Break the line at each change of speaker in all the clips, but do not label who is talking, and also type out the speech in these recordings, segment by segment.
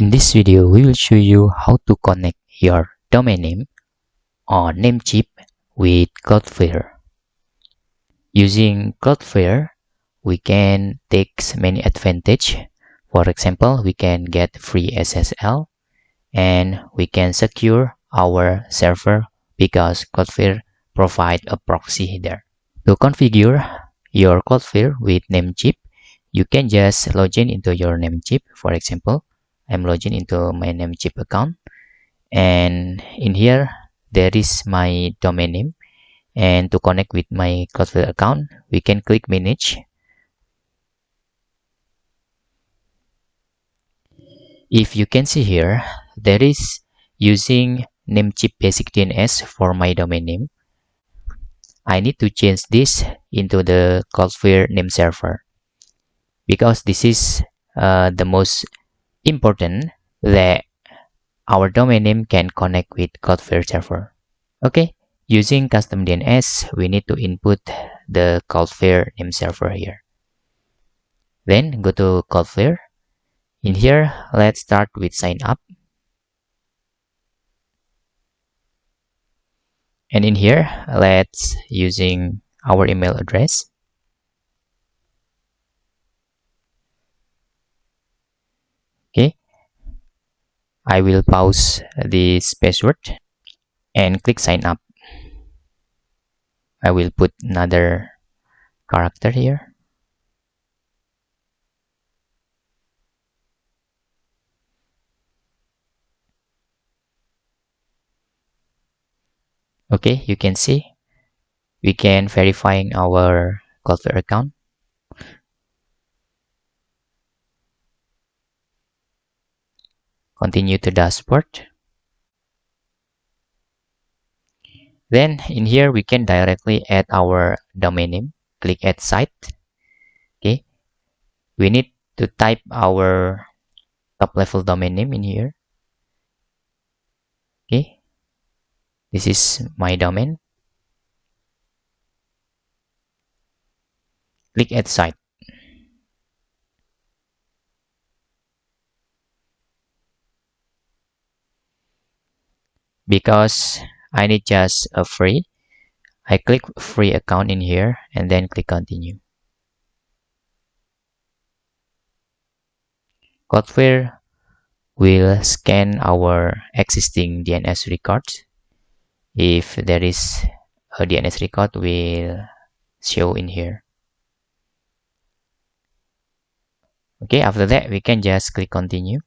In this video, we will show you how to connect your domain name or Namecheap with Cloudflare. Using Cloudflare, we can take many advantage. For example, we can get free SSL and we can secure our server because Cloudflare provide a proxy there. To configure your Cloudflare with Namecheap, you can just log in into your Namecheap. For example, I'm logging into my Namecheap account, and in here there is my domain name. And to connect with my Cloudflare account, we can click manage. If you can see here, there is using Namecheap basic DNS for my domain name. I need to change this into the Cloudflare name server because this is the most important that our domain name can connect with Cloudflare server. Okay, using custom DNS, we need to input the Cloudflare name server here. Then go to Cloudflare. In here, let's start with sign up. And in here, let's using our email address. Okay, I will pause this password and click sign up. I will put another character here. Okay, you can see we can verifying our Cloudflare account. Continue to dashboard. Then in here we can directly add our domain name. Click add site. Okay, we need to type our top level domain name in here. Okay, this is my domain. Click add site. Because I need just a free, I click free account in here and then click continue. Cloudflare will scan our existing DNS records. If there is a DNS record, will show in here. Okay, after that we can just click continue.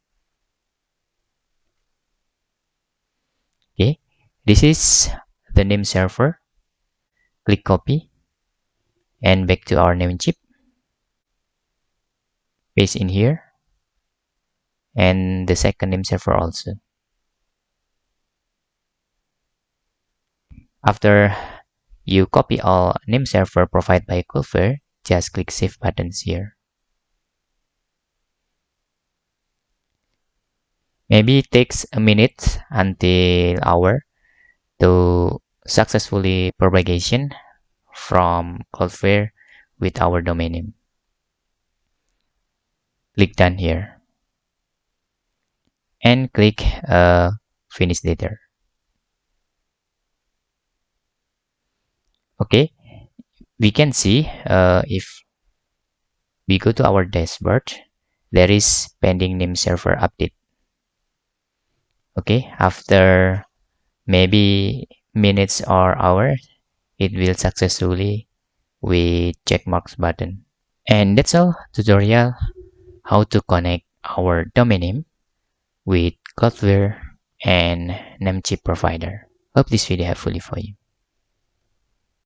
Okay, this is the name server. Click copy and back to our Namecheap. Paste in here and the second name server also. After you copy all name server provided by Cloudflare, just click save buttons here. Maybe it takes a minute until hour to successfully propagation from Cloudflare with our domain name. Click done here and click finish later. Okay, we can see if we go to our dashboard, there is pending name server update. Okay, after maybe minutes or hours, it will successfully with check marks button. And that's all tutorial how to connect our domain name with Cloudflare and Namecheap provider. Hope this video helpful for you.